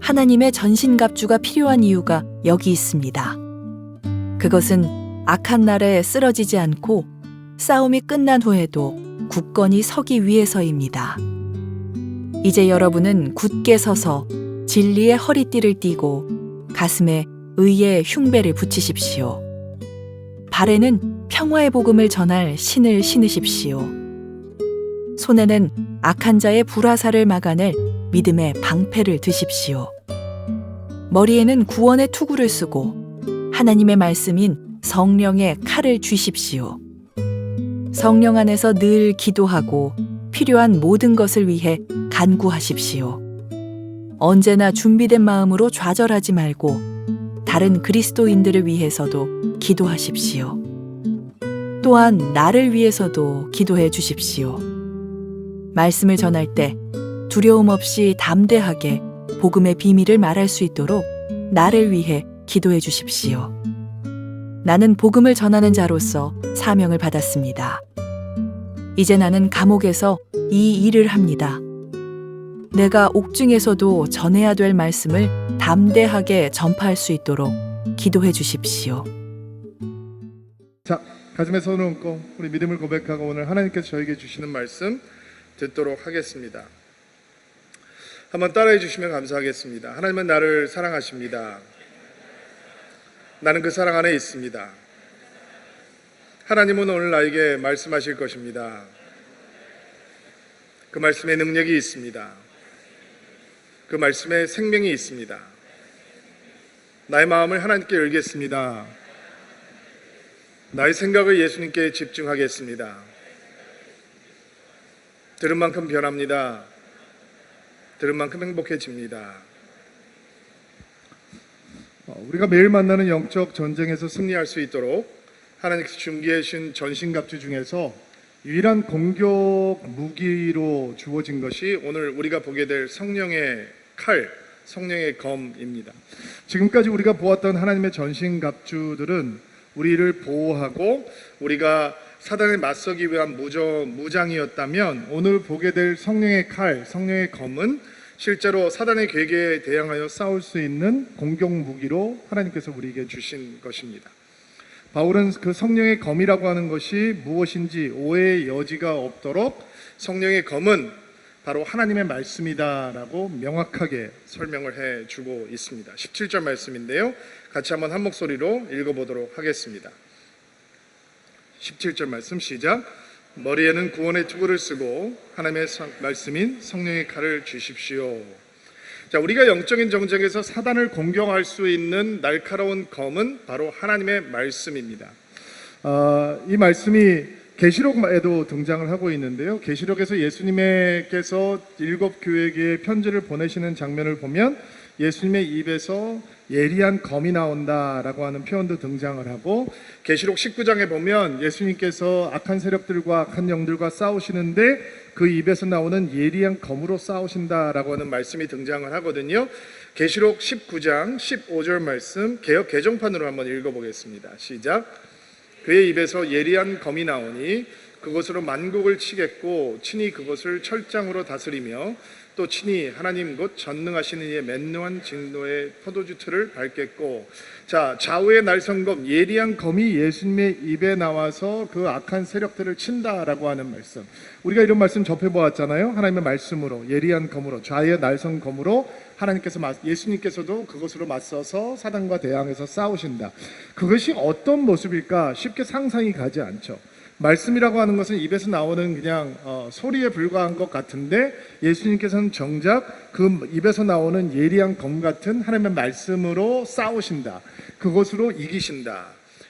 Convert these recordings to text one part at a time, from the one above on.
하나님의 전신갑주가 필요한 이유가 여기 있습니다. 그것은 악한 날에 쓰러지지 않고 싸움이 끝난 후에도 굳건히 서기 위해서입니다. 이제 여러분은 굳게 서서 진리의 허리띠를 띠고 가슴에 의의 흉배를 붙이십시오. 발에는 평화의 복음을 전할 신을 신으십시오. 손에는 악한 자의 불화살을 막아낼 믿음의 방패를 드십시오. 머리에는 구원의 투구를 쓰고 하나님의 말씀인 성령의 칼을 쥐십시오. 성령 안에서 늘 기도하고 필요한 모든 것을 위해 간구하십시오. 언제나 준비된 마음으로 좌절하지 말고 다른 그리스도인들을 위해서도 기도하십시오. 또한 나를 위해서도 기도해 주십시오. 말씀을 전할 때 두려움 없이 담대하게 복음의 비밀을 말할 수 있도록 나를 위해 기도해 주십시오. 나는 복음을 전하는 자로서 사명을 받았습니다. 이제 나는 감옥에서 이 일을 합니다. 내가 옥중에서도 전해야 될 말씀을 담대하게 전파할 수 있도록 기도해 주십시오. 자, 가슴에 손을 얹고 우리 믿음을 고백하고 오늘 하나님께서 저에게 주시는 말씀 듣도록 하겠습니다. 한번 따라해 주시면 감사하겠습니다. 하나님은 나를 사랑하십니다. 나는 그 사랑 안에 있습니다. 하나님은 오늘 나에게 말씀하실 것입니다. 그 말씀에 능력이 있습니다. 그 말씀에 생명이 있습니다. 나의 마음을 하나님께 열겠습니다. 나의 생각을 예수님께 집중하겠습니다. 들은 만큼 변합니다. 들은 만큼 행복해집니다. 우리가 매일 만나는 영적 전쟁에서 승리할 수 있도록 하나님께서 준비해 주신 전신갑주 중에서 유일한 공격 무기로 주어진 것이 오늘 우리가 보게 될 성령의 칼, 성령의 검입니다. 지금까지 우리가 보았던 하나님의 전신갑주들은 우리를 보호하고 우리가 사단에 맞서기 위한 무장이었다면 오늘 보게 될 성령의 칼, 성령의 검은 실제로 사단의 계계에 대항하여 싸울 수 있는 공격 무기로 하나님께서 우리에게 주신 것입니다. 바울은 그 성령의 검이라고 하는 것이 무엇인지 오해의 여지가 없도록 성령의 검은 바로 하나님의 말씀이다라고 명확하게 설명을 해주고 있습니다. 17절 말씀인데요. 같이 한번 한 목소리로 읽어보도록 하겠습니다. 17절 말씀 시작. 머리에는 구원의 투구를 쓰고 하나님의 말씀인 성령의 칼을 쥐십시오. 자, 우리가 영적인 전쟁에서 사단을 공격할 수 있는 날카로운 검은 바로 하나님의 말씀입니다. 이 말씀이 계시록에도 등장을 하고 있는데요. 계시록에서 예수님께서 7교회에 편지를 보내시는 장면을 보면 예수님의 입에서 예리한 검이 나온다라고 하는 표현도 등장을 하고, 계시록 19장에 보면 예수님께서 악한 세력들과 악한 영들과 싸우시는데 그 입에서 나오는 예리한 검으로 싸우신다라고 하는 말씀이 등장을 하거든요. 계시록 19장 15절 말씀 개역 개정판으로 한번 읽어보겠습니다. 시작. 그의 입에서 예리한 검이 나오니 그것으로 만국을 치겠고 친히 그것을 철장으로 다스리며 또 친히 하나님 곧 전능하시는 이의 맹렬한 진노의 포도주 틀을 밟겠고. 자, 좌우의 날성검, 예리한 검이 예수님의 입에 나와서 그 악한 세력들을 친다라고 하는 말씀, 우리가 이런 말씀 접해보았잖아요. 하나님의 말씀으로, 예리한 검으로, 좌우의 날성검으로 예수님께서도 그것으로 맞서서 사단과 대항해서 싸우신다. 그것이 어떤 모습일까 쉽게 상상이 가지 않죠. 말씀이라고 하는 것은 입에서 나오는 그냥 소리에 불과한 것 같은데 예수님께서는 정작 그 입에서 나오는 예리한 검 같은 하나님의 말씀으로 싸우신다. 그것으로 이기신다.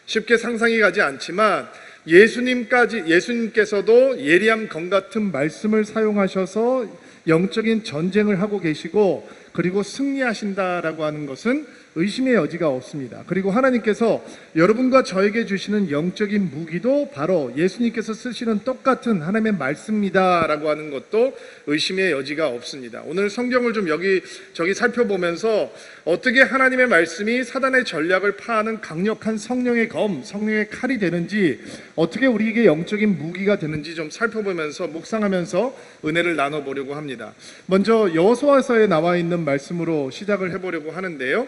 쉽게 상상이 가지 않지만 예수님께서도 예리한 검 같은 말씀을 사용하셔서 영적인 전쟁을 하고 계시고 그리고 승리하신다라고 하는 것은 의심의 여지가 없습니다. 그리고 하나님께서 여러분과 저에게 주시는 영적인 무기도 바로 예수님께서 쓰시는 똑같은 하나님의 말씀입니다 라고 하는 것도 의심의 여지가 없습니다. 오늘 성경을 좀 여기저기 살펴보면서 어떻게 하나님의 말씀이 사단의 전략을 파하는 강력한 성령의 검, 성령의 칼이 되는지, 어떻게 우리에게 영적인 무기가 되는지 좀 살펴보면서 묵상하면서 은혜를 나눠보려고 합니다. 먼저 여호수아서에 나와 있는 말씀으로 시작을 해보려고 하는데요.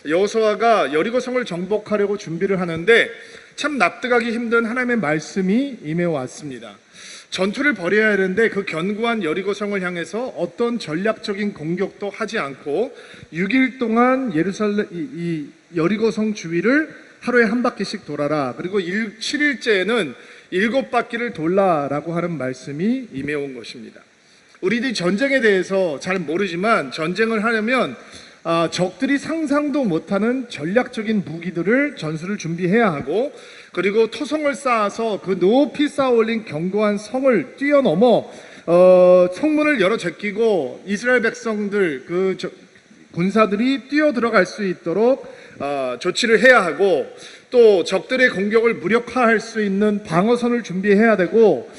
여호수아가 여리고성을 정복하려고 준비를 하는데 참 납득하기 힘든 하나님의 말씀이 임해왔습니다. 전투를 벌여야 하는데 그 견고한 여리고성을 향해서 어떤 전략적인 공격도 하지 않고 6일 동안 이 여리고성 주위를 하루에 한 바퀴씩 돌아라. 그리고 7일째에는 7바퀴를 돌라라고 하는 말씀이 임해온 것입니다. 우리들이 전쟁에 대해서 잘 모르지만 전쟁을 하려면 적들이 상상도 못하는 전략적인 무기들을 전술을 준비해야 하고, 그리고 토성을 쌓아서 그 높이 쌓아 올린 견고한 성을 뛰어넘어 성문을 열어 제끼고 이스라엘 백성들 군사들이 뛰어 들어갈 수 있도록 조치를 해야 하고, 또 적들의 공격을 무력화할 수 있는 방어선을 준비해야 되고,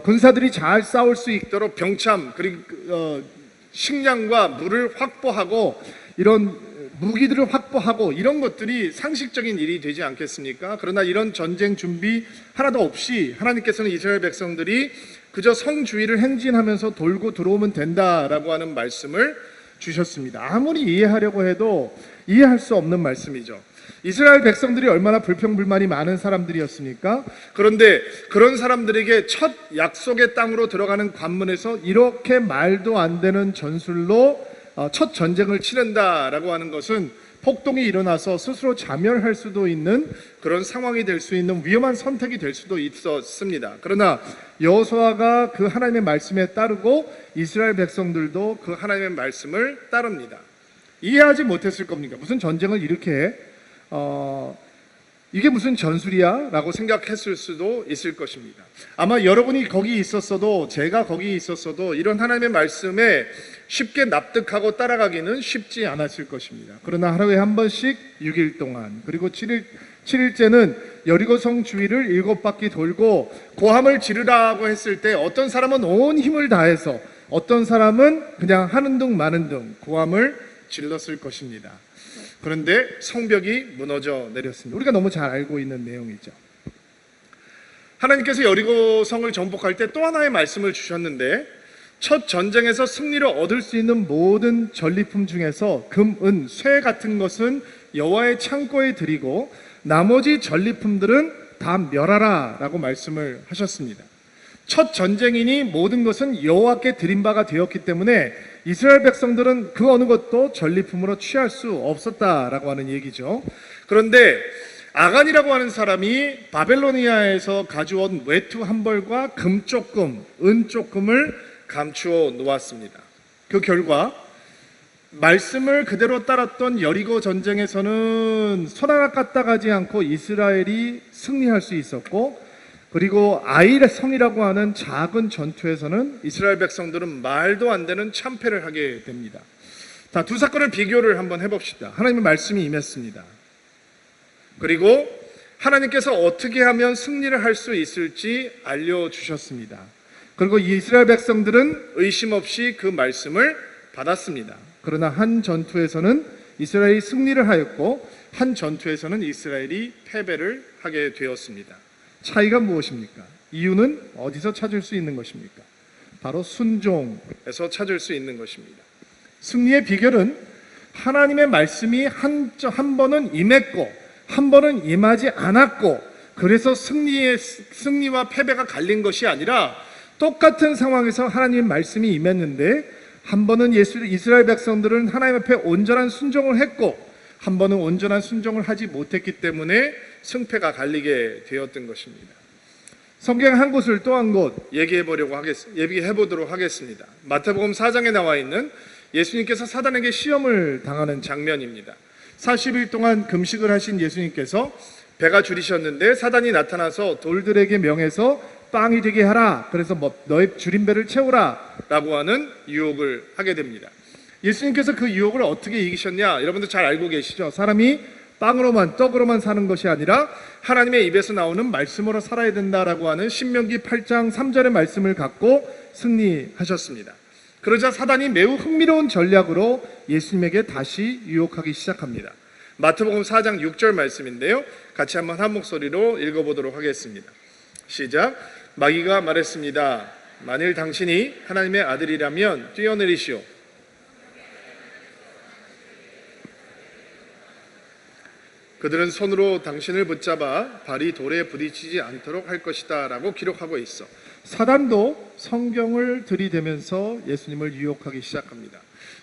군사들이 잘 싸울 수 있도록 병참 그리고 식량과 물을 확보하고 이런 무기들을 확보하고 이런 것들이 상식적인 일이 되지 않겠습니까? 그러나 이런 전쟁 준비 하나도 없이 하나님께서는 이스라엘 백성들이 그저 성 주위를 행진하면서 돌고 들어오면 된다라고 하는 말씀을 주셨습니다. 아무리 이해하려고 해도 이해할 수 없는 말씀이죠. 이스라엘 백성들이 얼마나 불평불만이 많은 사람들이었습니까? 그런데 그런 사람들에게 첫 약속의 땅으로 들어가는 관문에서 이렇게 말도 안 되는 전술로 첫 전쟁을 치른다라고 하는 것은 폭동이 일어나서 스스로 자멸할 수도 있는 그런 상황이 될 수 있는 위험한 선택이 될 수도 있었습니다. 그러나 여호수아가 그 하나님의 말씀에 따르고 이스라엘 백성들도 그 하나님의 말씀을 따릅니다. 이해하지 못했을 겁니까? 무슨 전쟁을 이렇게 해? 이게 무슨 전술이야? 라고 생각했을 수도 있을 것입니다. 아마 여러분이 거기 있었어도, 제가 거기 있었어도 이런 하나님의 말씀에 쉽게 납득하고 따라가기는 쉽지 않았을 것입니다. 그러나 하루에 한 번씩 6일 동안, 그리고 7일째는 여리고성 주위를 7바퀴 돌고 고함을 지르라고 했을 때 어떤 사람은 온 힘을 다해서, 어떤 사람은 그냥 하는 둥 마는 둥 고함을 질렀을 것입니다. 그런데 성벽이 무너져 내렸습니다. 우리가 너무 잘 알고 있는 내용이죠. 하나님께서 여리고성을 정복할 때 또 하나의 말씀을 주셨는데, 첫 전쟁에서 승리를 얻을 수 있는 모든 전리품 중에서 금, 은, 쇠 같은 것은 여호와의 창고에 드리고 나머지 전리품들은 다 멸하라 라고 말씀을 하셨습니다. 첫 전쟁이니 모든 것은 여호와께 드린 바가 되었기 때문에 이스라엘 백성들은 그 어느 것도 전리품으로 취할 수 없었다라고 하는 얘기죠. 그런데 아간이라고 하는 사람이 바벨로니아에서 가져온 외투 한 벌과 금 조금, 은 조금을 감추어 놓았습니다. 그 결과 말씀을 그대로 따랐던 여리고 전쟁에서는 손하나 까딱하지 않고 이스라엘이 승리할 수 있었고, 그리고 아이의 성이라고 하는 작은 전투에서는 이스라엘 백성들은 말도 안 되는 참패를 하게 됩니다. 자, 두 사건을 비교를 한번 해봅시다. 하나님의 말씀이 임했습니다. 그리고 하나님께서 어떻게 하면 승리를 할 수 있을지 알려주셨습니다. 그리고 이스라엘 백성들은 의심 없이 그 말씀을 받았습니다. 그러나 한 전투에서는 이스라엘이 승리를 하였고 한 전투에서는 이스라엘이 패배를 하게 되었습니다. 차이가 무엇입니까? 이유는 어디서 찾을 수 있는 것입니까? 바로 순종에서 찾을 수 있는 것입니다. 승리의 비결은 하나님의 말씀이 한 번은 임했고 한 번은 임하지 않았고, 그래서 승리와 패배가 갈린 것이 아니라 똑같은 상황에서 하나님의 말씀이 임했는데 한 번은 이스라엘 백성들은 하나님 앞에 온전한 순종을 했고 한 번은 온전한 순종을 하지 못했기 때문에 승패가 갈리게 되었던 것입니다. 성경 한 곳을 또 한 곳 얘기해 보도록 하겠습니다. 마태복음 4장에 나와 있는 예수님께서 사단에게 시험을 당하는 장면입니다. 40일 동안 금식을 하신 예수님께서 배가 줄이셨는데 사단이 나타나서 돌들에게 명해서 빵이 되게 하라, 그래서 너의 줄인 배를 채우라 라고 하는 유혹을 하게 됩니다. 예수님께서 그 유혹을 어떻게 이기셨냐? 여러분들 잘 알고 계시죠? 사람이 떡으로만 사는 것이 아니라 하나님의 입에서 나오는 말씀으로 살아야 된다라고 하는 신명기 8장 3절의 말씀을 갖고 승리하셨습니다. 그러자 사단이 매우 흥미로운 전략으로 예수님에게 다시 유혹하기 시작합니다. 마태복음 4장 6절 말씀인데요, 같이 한번 한 목소리로 읽어보도록 하겠습니다. 시작. 마귀가 말했습니다. 만일 당신이 하나님의 아들이라면 뛰어내리시오. 그들은 손으로 당신을 붙잡아 발이 돌에 부딪히지 않도록 할 것이다 라고 기록하고 있어. 사단도 성경을 들이대면서 예수님을 유혹하기 시작합니다.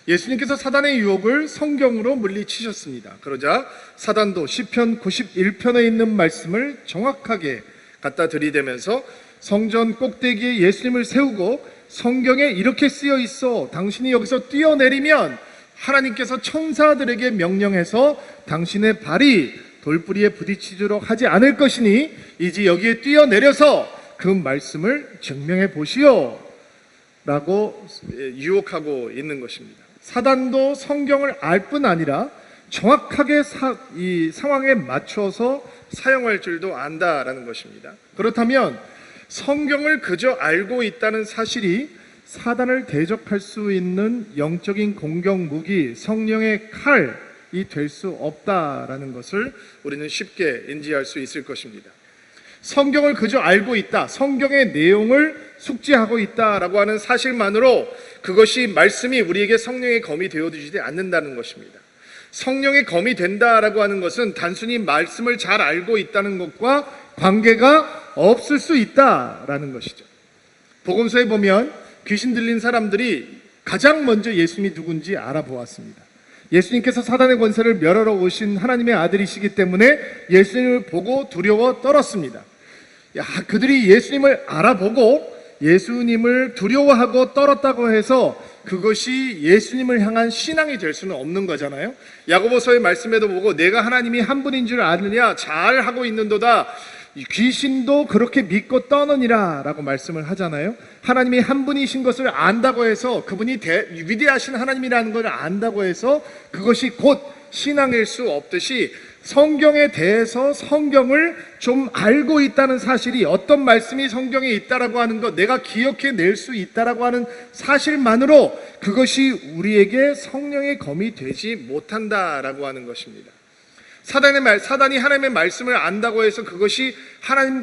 예수님께서 사단의 유혹을 성경으로 물리치셨습니다. 그러자 사단도 시편 91편에 있는 말씀을 정확하게 갖다 들이대면서 성전 꼭대기에 예수님을 세우고 성경에 이렇게 쓰여 있어. 당신이 여기서 뛰어내리면 하나님께서 천사들에게 명령해서 당신의 발이 돌뿌리에 부딪히도록 하지 않을 것이니 이제 여기에 뛰어내려서 그 말씀을 증명해 보시오 라고 유혹하고 있는 것입니다. 사단도 성경을 알 뿐 아니라 정확하게 이 상황에 맞춰서 사용할 줄도 안다라는 것입니다. 그렇다면 성경을 그저 알고 있다는 사실이 사단을 대적할 수 있는 영적인 공격 무기, 성령의 칼이 될 수 없다라는 것을 우리는 쉽게 인지할 수 있을 것입니다. 성경을 그저 알고 있다, 성경의 내용을 숙지하고 있다라고 하는 사실만으로 그것이 말씀이 우리에게 성령의 검이 되어주지 않는다는 것입니다. 성령의 검이 된다라고 하는 것은 단순히 말씀을 잘 알고 있다는 것과 관계가 없을 수 있다라는 것이죠. 복음서에 보면 귀신 들린 사람들이 가장 먼저 예수님이 누군지 알아보았습니다. 예수님께서 사단의 권세를 멸하러 오신 하나님의 아들이시기 때문에 예수님을 보고 두려워 떨었습니다. 그들이 예수님을 알아보고 예수님을 두려워하고 떨었다고 해서 그것이 예수님을 향한 신앙이 될 수는 없는 거잖아요. 야고보서의 말씀에도 보고 내가 하나님이 한 분인 줄 아느냐, 잘 하고 있는도다, 귀신도 그렇게 믿고 떠느니라 라고 말씀을 하잖아요. 하나님이 한 분이신 것을 안다고 해서, 그분이 위대하신 하나님이라는 걸 안다고 해서 그것이 곧 신앙일 수 없듯이 성경에 대해서 성경을 좀 알고 있다는 사실이, 어떤 말씀이 성경에 있다라고 하는 것, 내가 기억해낼 수 있다라고 하는 사실만으로 그것이 우리에게 성령의 검이 되지 못한다라고 하는 것입니다. 사단이 하나님의 말씀을 안다고 해서 그것이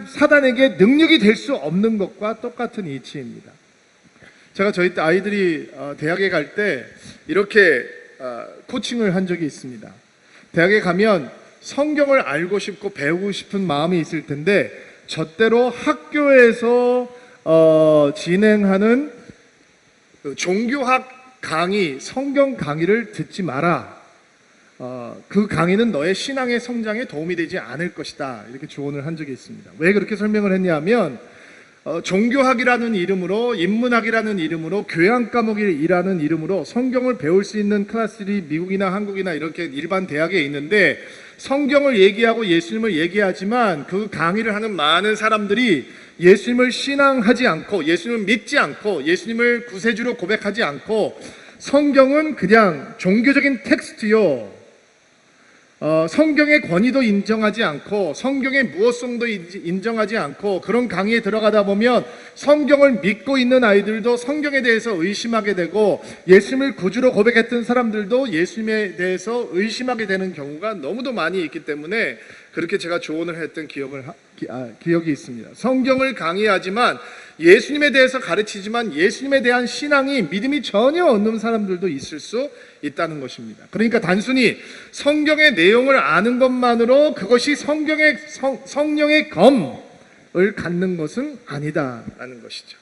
사단에게 능력이 될 수 없는 것과 똑같은 이치입니다. 제가 저희 아이들이 대학에 갈 때 이렇게 코칭을 한 적이 있습니다. 대학에 가면 성경을 알고 싶고 배우고 싶은 마음이 있을 텐데 저때로 학교에서 진행하는 종교학 강의, 성경 강의를 듣지 마라. 그 강의는 너의 신앙의 성장에 도움이 되지 않을 것이다, 이렇게 조언을 한 적이 있습니다. 왜 그렇게 설명을 했냐면 종교학이라는 이름으로, 인문학이라는 이름으로, 교양 과목이라는 이름으로 성경을 배울 수 있는 클래스들이 미국이나 한국이나 이렇게 일반 대학에 있는데 성경을 얘기하고 예수님을 얘기하지만 그 강의를 하는 많은 사람들이 예수님을 신앙하지 않고, 예수님을 믿지 않고, 예수님을 구세주로 고백하지 않고, 성경은 그냥 종교적인 텍스트요, 성경의 권위도 인정하지 않고 성경의 무엇성도 인정하지 않고, 그런 강의에 들어가다 보면 성경을 믿고 있는 아이들도 성경에 대해서 의심하게 되고, 예수님을 구주로 고백했던 사람들도 예수님에 대해서 의심하게 되는 경우가 너무도 많이 있기 때문에 그렇게 제가 조언을 했던 기억이 있습니다. 성경을 강의하지만 예수님에 대해서 가르치지만 예수님에 대한 신앙이, 믿음이 전혀 없는 사람들도 있을 수 있다는 것입니다. 그러니까 단순히 성경의 내용을 아는 것만으로 그것이 성령의 검을 갖는 것은 아니다라는 것이죠.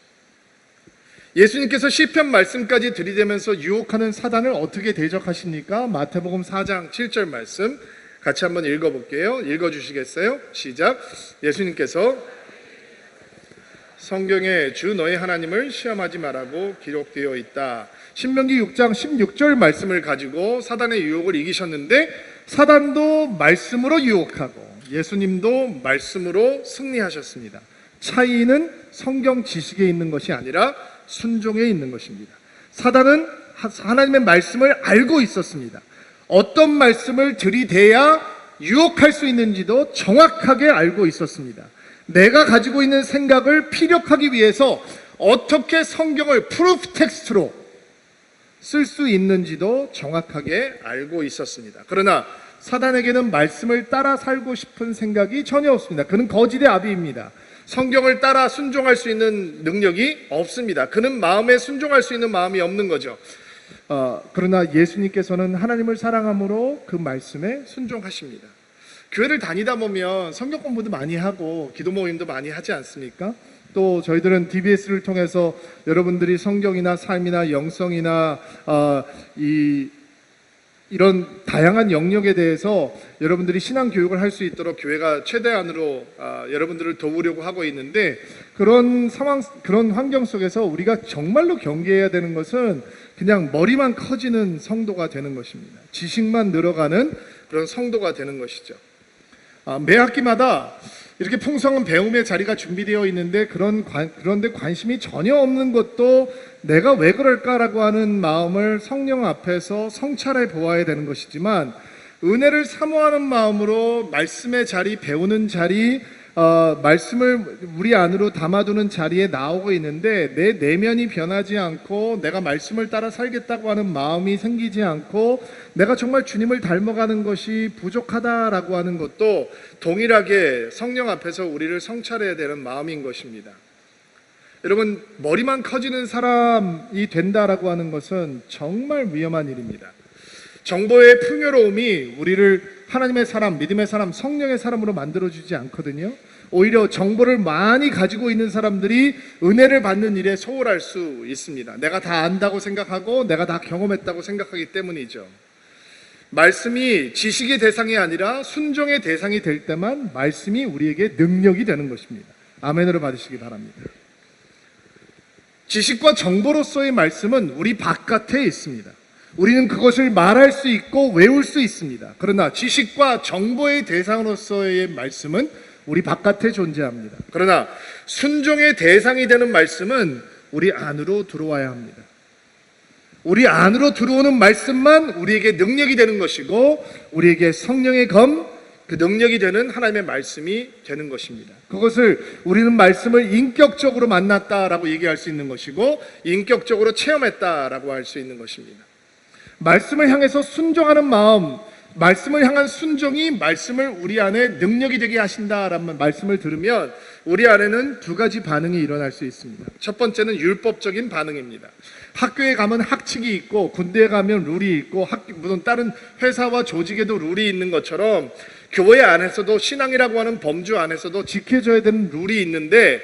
예수님께서 시편 말씀까지 들이대면서 유혹하는 사단을 어떻게 대적하십니까? 마태복음 4장 7절 말씀 같이 한번 읽어볼게요. 읽어주시겠어요? 시작. 예수님께서 성경에 주 너희 하나님을 시험하지 말라고 기록되어 있다. 신명기 6장 16절 말씀을 가지고 사단의 유혹을 이기셨는데, 사단도 말씀으로 유혹하고 예수님도 말씀으로 승리하셨습니다. 차이는 성경 지식에 있는 것이 아니라 순종에 있는 것입니다. 사단은 하나님의 말씀을 알고 있었습니다. 어떤 말씀을 들이대야 유혹할 수 있는지도 정확하게 알고 있었습니다. 내가 가지고 있는 생각을 피력하기 위해서 어떻게 성경을 프루프 텍스트로 쓸 수 있는지도 정확하게 알고 있었습니다. 그러나 사단에게는 말씀을 따라 살고 싶은 생각이 전혀 없습니다. 그는 거짓의 아비입니다. 성경을 따라 순종할 수 있는 능력이 없습니다. 그는 마음에 순종할 수 있는 마음이 없는 거죠. 그러나 예수님께서는 하나님을 사랑함으로 그 말씀에 순종하십니다. 교회를 다니다 보면 성경 공부도 많이 하고 기도 모임도 많이 하지 않습니까? 또 저희들은 DBS를 통해서 여러분들이 성경이나 삶이나 영성이나 이런 다양한 영역에 대해서 여러분들이 신앙 교육을 할 수 있도록 교회가 최대한으로 여러분들을 도우려고 하고 있는데, 그런 상황, 그런 환경 속에서 우리가 정말로 경계해야 되는 것은 그냥 머리만 커지는 성도가 되는 것입니다. 지식만 늘어가는 그런 성도가 되는 것이죠. 매 학기마다 이렇게 풍성한 배움의 자리가 준비되어 있는데 그런데 관심이 전혀 없는 것도 내가 왜 그럴까라고 하는 마음을 성령 앞에서 성찰해 보아야 되는 것이지만, 은혜를 사모하는 마음으로 말씀의 자리, 배우는 자리, 말씀을 우리 안으로 담아두는 자리에 나오고 있는데 내 내면이 변하지 않고 내가 말씀을 따라 살겠다고 하는 마음이 생기지 않고 내가 정말 주님을 닮아가는 것이 부족하다라고 하는 것도 동일하게 성령 앞에서 우리를 성찰해야 되는 마음인 것입니다. 여러분, 머리만 커지는 사람이 된다라고 하는 것은 정말 위험한 일입니다. 정보의 풍요로움이 우리를 하나님의 사람, 믿음의 사람, 성령의 사람으로 만들어주지 않거든요. 오히려 정보를 많이 가지고 있는 사람들이 은혜를 받는 일에 소홀할 수 있습니다. 내가 다 안다고 생각하고 내가 다 경험했다고 생각하기 때문이죠. 말씀이 지식의 대상이 아니라 순종의 대상이 될 때만 말씀이 우리에게 능력이 되는 것입니다. 아멘으로 받으시기 바랍니다. 지식과 정보로서의 말씀은 우리 바깥에 있습니다. 우리는 그것을 말할 수 있고 외울 수 있습니다. 그러나 지식과 정보의 대상으로서의 말씀은 우리 바깥에 존재합니다. 그러나 순종의 대상이 되는 말씀은 우리 안으로 들어와야 합니다. 우리 안으로 들어오는 말씀만 우리에게 능력이 되는 것이고, 우리에게 성령의 그 능력이 되는 하나님의 말씀이 되는 것입니다. 그것을 우리는 말씀을 인격적으로 만났다라고 얘기할 수 있는 것이고, 인격적으로 체험했다라고 할 수 있는 것입니다. 말씀을 향해서 순종하는 마음, 말씀을 향한 순종이 말씀을 우리 안에 능력이 되게 하신다라는 말씀을 들으면 우리 안에는 두 가지 반응이 일어날 수 있습니다. 첫 번째는 율법적인 반응입니다. 학교에 가면 학칙이 있고 군대에 가면 룰이 있고 물론 다른 회사와 조직에도 룰이 있는 것처럼 교회 안에서도 신앙이라고 하는 범주 안에서도 지켜져야 되는 룰이 있는데,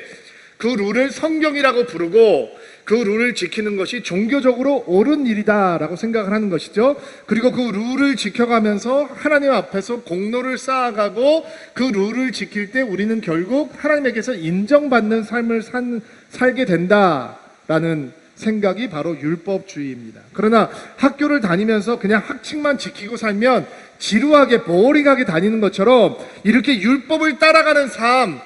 그 룰을 성경이라고 부르고 그 룰을 지키는 것이 종교적으로 옳은 일이다라고 생각을 하는 것이죠. 그리고 그 룰을 지켜가면서 하나님 앞에서 공로를 쌓아가고 그 룰을 지킬 때 우리는 결국 하나님에게서 인정받는 삶을 살게 된다라는 생각이 바로 율법주의입니다. 그러나 학교를 다니면서 그냥 학칙만 지키고 살면 지루하게 보링하게 다니는 것처럼 이렇게 율법을 따라가는 삶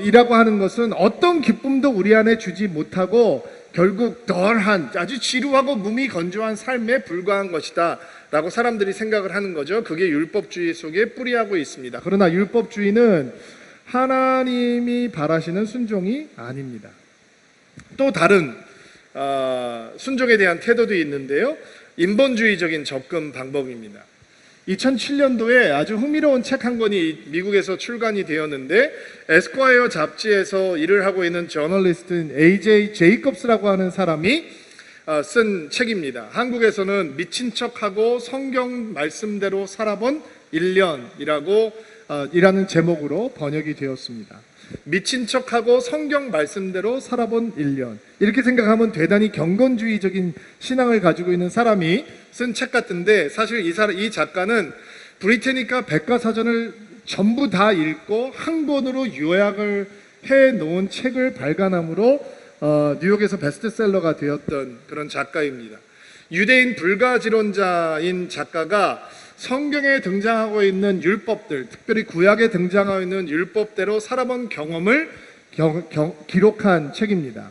이라고 하는 것은 어떤 기쁨도 우리 안에 주지 못하고 결국 덜한 아주 지루하고 몸이 건조한 삶에 불과한 것이다 라고 사람들이 생각을 하는 거죠. 그게 율법주의 속에 뿌리하고 있습니다. 그러나 율법주의는 하나님이 바라시는 순종이 아닙니다. 또 다른 순종에 대한 태도도 있는데요, 인본주의적인 접근 방법입니다. 2007년도에 아주 흥미로운 책 한 권이 미국에서 출간이 되었는데, 에스콰이어 잡지에서 일을 하고 있는 저널리스트인 AJ 제이콥스라고 하는 사람이 쓴 책입니다. 한국에서는 미친 척하고 성경 말씀대로 살아본 1년이라고 이라는 제목으로 번역이 되었습니다. 미친 척하고 성경 말씀대로 살아본 1년, 이렇게 생각하면 대단히 경건주의적인 신앙을 가지고 있는 사람이 쓴 책 같은데, 사실 이 작가는 브리테니카 백과사전을 전부 다 읽고 한 권으로 요약을 해놓은 책을 발간함으로 뉴욕에서 베스트셀러가 되었던 그런 작가입니다. 유대인 불가지론자인 작가가 성경에 등장하고 있는 율법들, 특별히 구약에 등장하고 있는 율법대로 살아본 경험을 기록한 책입니다.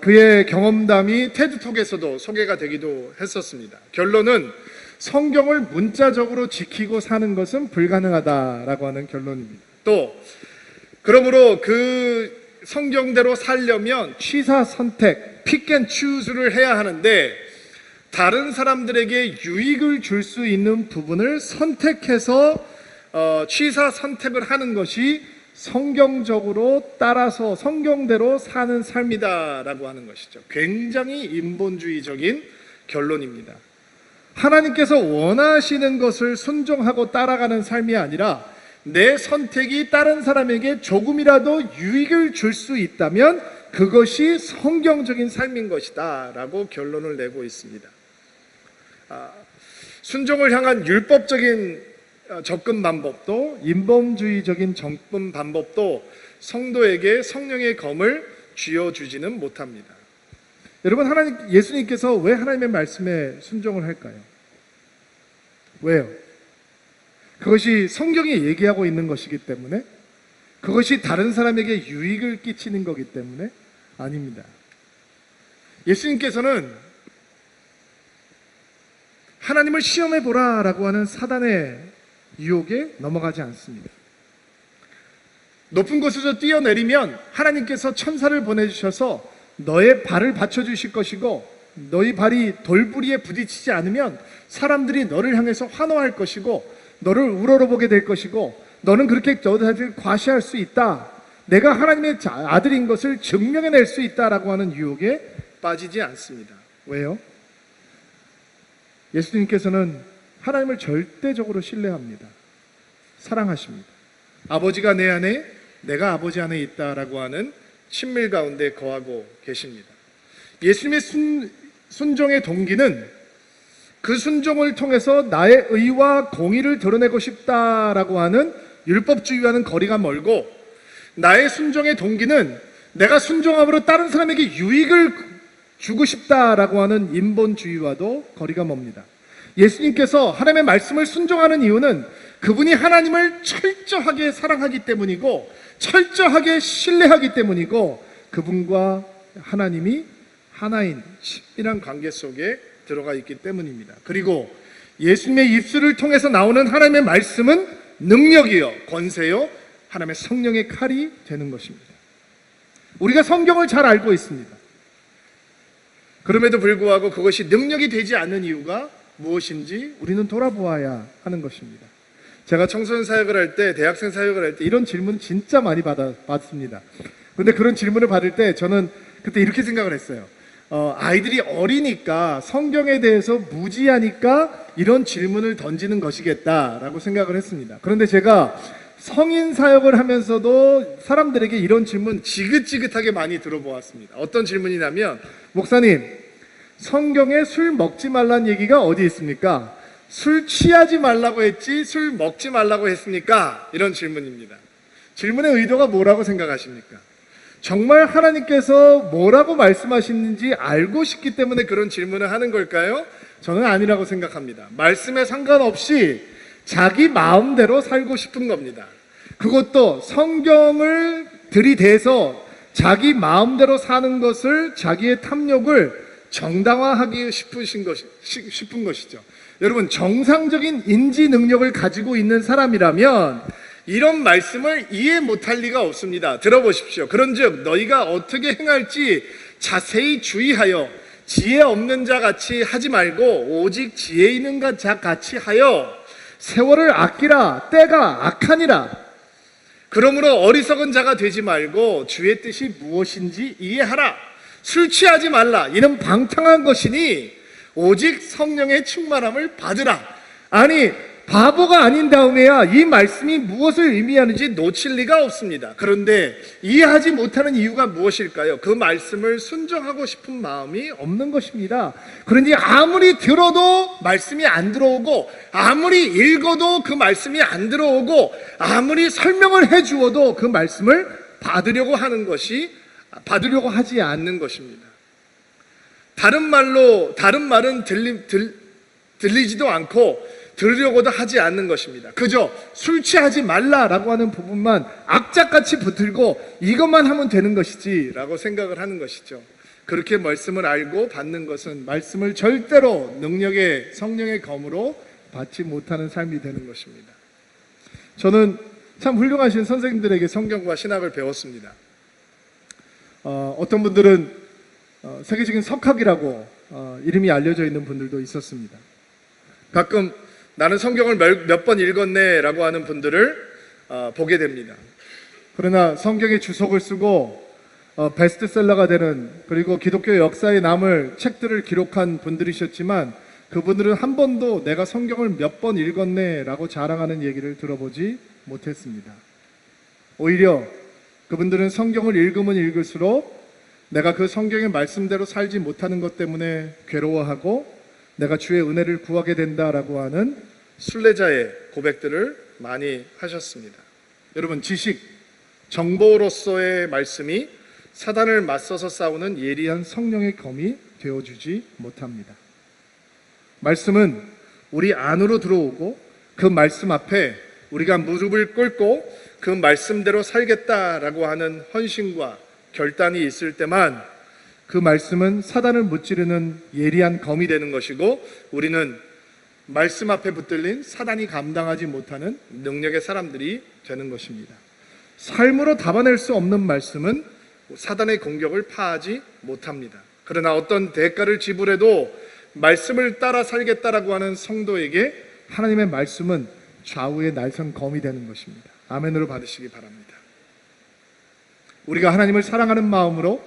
그의 경험담이 테드톡에서도 소개가 되기도 했었습니다. 결론은 성경을 문자적으로 지키고 사는 것은 불가능하다라고 하는 결론입니다. 또 그러므로 그 성경대로 살려면 취사 선택, pick and choose를 해야 하는데 다른 사람들에게 유익을 줄 수 있는 부분을 선택해서 취사 선택을 하는 것이 성경적으로 따라서 성경대로 사는 삶이다라고 하는 것이죠. 굉장히 인본주의적인 결론입니다. 하나님께서 원하시는 것을 순종하고 따라가는 삶이 아니라 내 선택이 다른 사람에게 조금이라도 유익을 줄 수 있다면 그것이 성경적인 삶인 것이다 라고 결론을 내고 있습니다. 순종을 향한 율법적인 접근 방법도 인본주의적인 접근 방법도 성도에게 성령의 검을 쥐어주지는 못합니다. 여러분, 예수님께서 왜 하나님의 말씀에 순종을 할까요? 왜요? 그것이 성경이 얘기하고 있는 것이기 때문에? 그것이 다른 사람에게 유익을 끼치는 거기 때문에? 아닙니다. 예수님께서는 하나님을 시험해 보라라고 하는 사단의 유혹에 넘어가지 않습니다. 높은 곳에서 뛰어내리면 하나님께서 천사를 보내주셔서 너의 발을 받쳐주실 것이고 너희 발이 돌부리에 부딪히지 않으면 사람들이 너를 향해서 환호할 것이고 너를 우러러보게 될 것이고 너는 그렇게 너희들 과시할 수 있다. 내가 하나님의 아들인 것을 증명해낼 수 있다라고 하는 유혹에 빠지지 않습니다. 왜요? 예수님께서는 하나님을 절대적으로 신뢰합니다. 사랑하십니다. 아버지가 내 안에 내가 아버지 안에 있다라고 하는 친밀 가운데 거하고 계십니다. 예수님의 순종의 동기는 그 순종을 통해서 나의 의와 공의를 드러내고 싶다라고 하는 율법주의와는 거리가 멀고 나의 순종의 동기는 내가 순종함으로 다른 사람에게 유익을 주고 싶다라고 하는 인본주의와도 거리가 멉니다. 예수님께서 하나님의 말씀을 순종하는 이유는 그분이 하나님을 철저하게 사랑하기 때문이고 철저하게 신뢰하기 때문이고 그분과 하나님이 하나인 친밀한 관계 속에 들어가 있기 때문입니다. 그리고 예수님의 입술을 통해서 나오는 하나님의 말씀은 능력이요 권세요 하나님의 성령의 칼이 되는 것입니다. 우리가 성경을 잘 알고 있습니다. 그럼에도 불구하고 그것이 능력이 되지 않는 이유가 무엇인지 우리는 돌아보아야 하는 것입니다. 제가 청소년 사역을 할 때, 대학생 사역을 할 때 이런 질문 진짜 많이 받습니다. 그런데 그런 질문을 받을 때 저는 그때 이렇게 생각을 했어요. 아이들이 어리니까 성경에 대해서 무지하니까 이런 질문을 던지는 것이겠다라고 생각을 했습니다. 그런데 제가 성인 사역을 하면서도 사람들에게 이런 질문 지긋지긋하게 많이 들어보았습니다. 어떤 질문이냐면, 목사님, 성경에 술 먹지 말라는 얘기가 어디 있습니까? 술 취하지 말라고 했지 술 먹지 말라고 했습니까? 이런 질문입니다. 질문의 의도가 뭐라고 생각하십니까? 정말 하나님께서 뭐라고 말씀하시는지 알고 싶기 때문에 그런 질문을 하는 걸까요? 저는 아니라고 생각합니다. 말씀에 상관없이 자기 마음대로 살고 싶은 겁니다. 그것도 성경을 들이대서 자기 마음대로 사는 것을, 자기의 탐욕을 정당화하기 싶은 것이죠. 여러분, 정상적인 인지 능력을 가지고 있는 사람이라면 이런 말씀을 이해 못할 리가 없습니다. 들어보십시오. 그런즉 너희가 어떻게 행할지 자세히 주의하여 지혜 없는 자 같이 하지 말고 오직 지혜 있는 자 같이 하여 세월을 아끼라. 때가 악하니라. 그러므로 어리석은 자가 되지 말고 주의 뜻이 무엇인지 이해하라. 술 취하지 말라. 이는 방탕한 것이니 오직 성령의 충만함을 받으라. 아니, 바보가 아닌 다음에야 이 말씀이 무엇을 의미하는지 놓칠 리가 없습니다. 그런데 이해하지 못하는 이유가 무엇일까요? 그 말씀을 순종하고 싶은 마음이 없는 것입니다. 그런지 아무리 들어도 말씀이 안 들어오고, 아무리 읽어도 그 말씀이 안 들어오고, 아무리 설명을 해 주어도 그 말씀을 받으려고 하지 않는 것입니다. 다른 말은 들리지도 않고 들으려고도 하지 않는 것입니다. 그저 술 취하지 말라라고 하는 부분만 악착같이 붙들고 이것만 하면 되는 것이지 라고 생각을 하는 것이죠. 그렇게 말씀을 알고 받는 것은 말씀을 절대로 능력의 성령의 검으로 받지 못하는 삶이 되는 것입니다. 저는 참 훌륭하신 선생님들에게 성경과 신학을 배웠습니다. 어떤 분들은 세계적인 석학이라고 이름이 알려져 있는 분들도 있었습니다. 가끔 나는 성경을 몇 번 읽었네 라고 하는 분들을 보게 됩니다. 그러나 성경의 주석을 쓰고 베스트셀러가 되는, 그리고 기독교 역사에 남을 책들을 기록한 분들이셨지만 그분들은 한 번도 내가 성경을 몇 번 읽었네 라고 자랑하는 얘기를 들어보지 못했습니다. 오히려 그분들은 성경을 읽으면 읽을수록 내가 그 성경의 말씀대로 살지 못하는 것 때문에 괴로워하고 내가 주의 은혜를 구하게 된다라고 하는 순례자의 고백들을 많이 하셨습니다. 여러분, 지식, 정보로서의 말씀이 사단을 맞서서 싸우는 예리한 성령의 검이 되어주지 못합니다. 말씀은 우리 안으로 들어오고 그 말씀 앞에 우리가 무릎을 꿇고 그 말씀대로 살겠다라고 하는 헌신과 결단이 있을 때만 그 말씀은 사단을 무찌르는 예리한 검이 되는 것이고 우리는 말씀 앞에 붙들린 사단이 감당하지 못하는 능력의 사람들이 되는 것입니다. 삶으로 담아낼 수 없는 말씀은 사단의 공격을 파하지 못합니다. 그러나 어떤 대가를 지불해도 말씀을 따라 살겠다라고 하는 성도에게 하나님의 말씀은 좌우의 날선 검이 되는 것입니다. 아멘으로 받으시기 바랍니다. 우리가 하나님을 사랑하는 마음으로,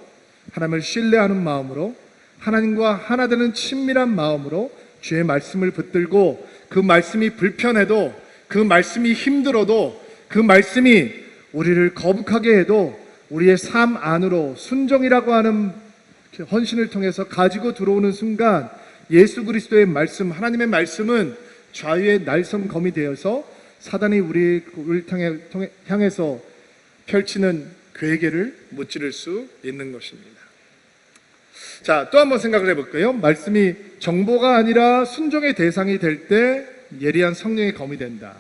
하나님을 신뢰하는 마음으로, 하나님과 하나 되는 친밀한 마음으로 주의 말씀을 붙들고 그 말씀이 불편해도, 그 말씀이 힘들어도, 그 말씀이 우리를 거북하게 해도 우리의 삶 안으로 순종이라고 하는 헌신을 통해서 가지고 들어오는 순간 예수 그리스도의 말씀, 하나님의 말씀은 좌우의 날선 검이 되어서 사단이 우리를 향해서 펼치는 괴계를 무찌를 수 있는 것입니다. 자, 또 한번 생각을 해볼까요? 말씀이 정보가 아니라 순종의 대상이 될 때 예리한 성령의 검이 된다.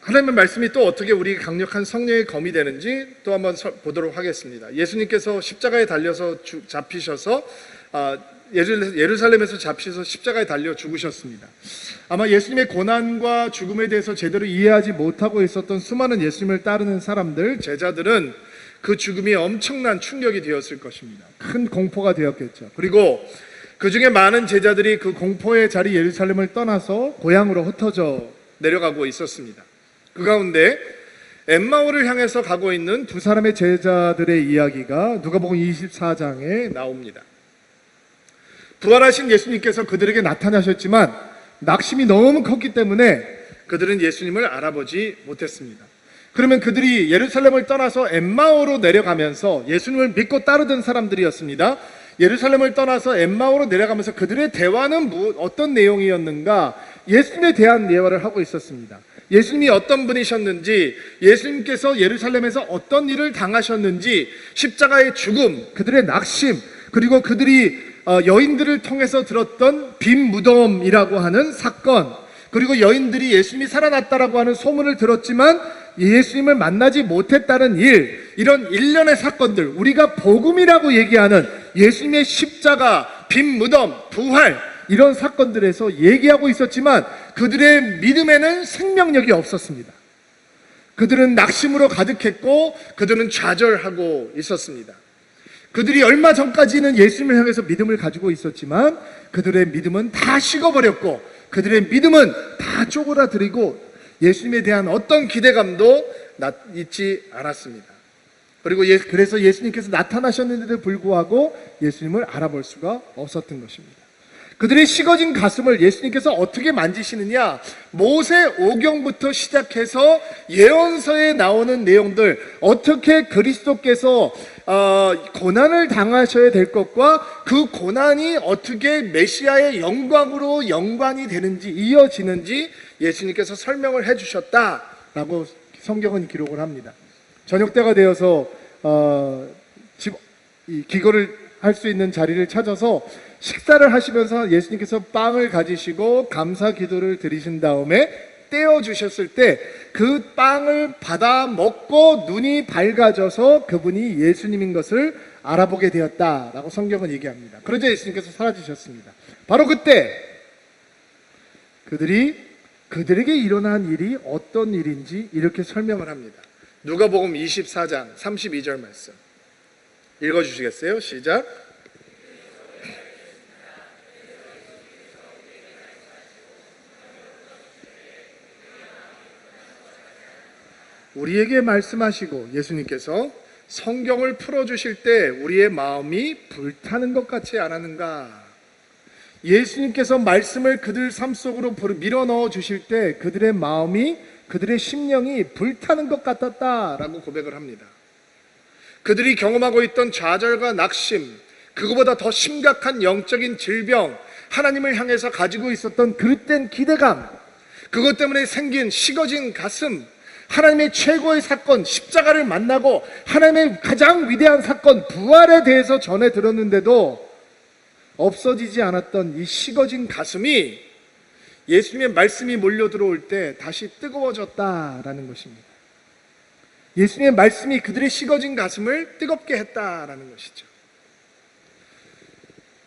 하나님의 말씀이 또 어떻게 우리 강력한 성령의 검이 되는지 또 한번 보도록 하겠습니다. 예수님께서 십자가에 달려서 잡히셔서 예루살렘에서 잡히셔서 십자가에 달려 죽으셨습니다. 아마 예수님의 고난과 죽음에 대해서 제대로 이해하지 못하고 있었던 수많은 예수님을 따르는 사람들, 제자들은 그 죽음이 엄청난 충격이 되었을 것입니다. 큰 공포가 되었겠죠. 그리고 그 중에 많은 제자들이 그 공포의 자리 예루살렘을 떠나서 고향으로 흩어져 내려가고 있었습니다. 그 가운데 엠마오를 향해서 가고 있는 두 사람의 제자들의 이야기가 누가복음 24장에 나옵니다. 부활하신 예수님께서 그들에게 나타나셨지만 낙심이 너무 컸기 때문에 그들은 예수님을 알아보지 못했습니다. 그러면 그들이 예루살렘을 떠나서 엠마오로 내려가면서 예수님을 믿고 따르던 사람들이었습니다. 예루살렘을 떠나서 엠마오로 내려가면서 그들의 대화는 어떤 내용이었는가? 예수님에 대한 대화를 하고 있었습니다. 예수님이 어떤 분이셨는지, 예수님께서 예루살렘에서 어떤 일을 당하셨는지, 십자가의 죽음, 그들의 낙심, 그리고 그들이 여인들을 통해서 들었던 빈 무덤이라고 하는 사건, 그리고 여인들이 예수님이 살아났다라고 하는 소문을 들었지만 예수님을 만나지 못했다는 일, 이런 일련의 사건들, 우리가 복음이라고 얘기하는 예수님의 십자가, 빈 무덤, 부활, 이런 사건들에서 얘기하고 있었지만 그들의 믿음에는 생명력이 없었습니다. 그들은 낙심으로 가득했고 그들은 좌절하고 있었습니다. 그들이 얼마 전까지는 예수님을 향해서 믿음을 가지고 있었지만 그들의 믿음은 다 식어버렸고 그들의 믿음은 다 쪼그라들이고 예수님에 대한 어떤 기대감도 있지 않았습니다. 그리고 그래서 예수님께서 나타나셨는데도 불구하고 예수님을 알아볼 수가 없었던 것입니다. 그들의 식어진 가슴을 예수님께서 어떻게 만지시느냐, 모세 오경부터 시작해서 예언서에 나오는 내용들, 어떻게 그리스도께서 고난을 당하셔야 될 것과 그 고난이 어떻게 메시아의 영광으로 연관이 되는지, 이어지는지 예수님께서 설명을 해주셨다라고 성경은 기록을 합니다. 저녁 때가 되어서 기거를 할 수 있는 자리를 찾아서 식사를 하시면서 예수님께서 빵을 가지시고 감사 기도를 드리신 다음에 떼어 주셨을 때 그 빵을 받아 먹고 눈이 밝아져서 그분이 예수님인 것을 알아보게 되었다라고 성경은 얘기합니다. 그러자 예수님께서 사라지셨습니다. 바로 그때 그들에게 일어난 일이 어떤 일인지 이렇게 설명을 합니다. 누가복음 24장 32절 말씀 읽어주시겠어요? 시작. 우리에게 말씀하시고 예수님께서 성경을 풀어주실 때 우리의 마음이 불타는 것 같지 않았는가? 예수님께서 말씀을 그들 삶 속으로 밀어 넣어 주실 때 그들의 마음이, 그들의 심령이 불타는 것 같았다라고 고백을 합니다. 그들이 경험하고 있던 좌절과 낙심, 그거보다 더 심각한 영적인 질병, 하나님을 향해서 가지고 있었던 그릇된 기대감, 그것 때문에 생긴 식어진 가슴, 하나님의 최고의 사건, 십자가를 만나고 하나님의 가장 위대한 사건, 부활에 대해서 전해 들었는데도 없어지지 않았던 이 식어진 가슴이 예수님의 말씀이 몰려 들어올 때 다시 뜨거워졌다라는 것입니다. 예수님의 말씀이 그들의 식어진 가슴을 뜨겁게 했다라는 것이죠.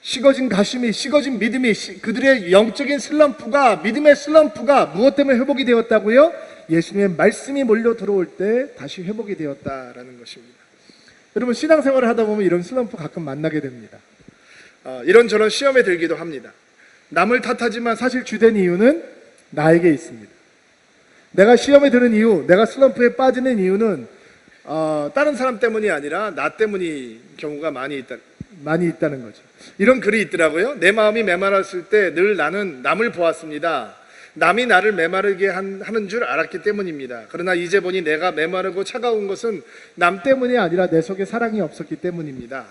식어진 가슴이, 식어진 믿음이, 그들의 영적인 슬럼프가, 믿음의 슬럼프가 무엇 때문에 회복이 되었다고요? 예수님의 말씀이 몰려 들어올 때 다시 회복이 되었다라는 것입니다. 여러분, 신앙생활을 하다 보면 이런 슬럼프 가끔 만나게 됩니다. 이런저런 시험에 들기도 합니다. 남을 탓하지만 사실 주된 이유는 나에게 있습니다. 내가 시험에 드는 이유, 내가 슬럼프에 빠지는 이유는 다른 사람 때문이 아니라 나 때문인 경우가 많이 있다는 거죠. 이런 글이 있더라고요. 내 마음이 메말랐을 때 늘 나는 남을 보았습니다. 남이 나를 메마르게 하는 줄 알았기 때문입니다. 그러나 이제 보니 내가 메마르고 차가운 것은 남 때문이 아니라 내 속에 사랑이 없었기 때문입니다.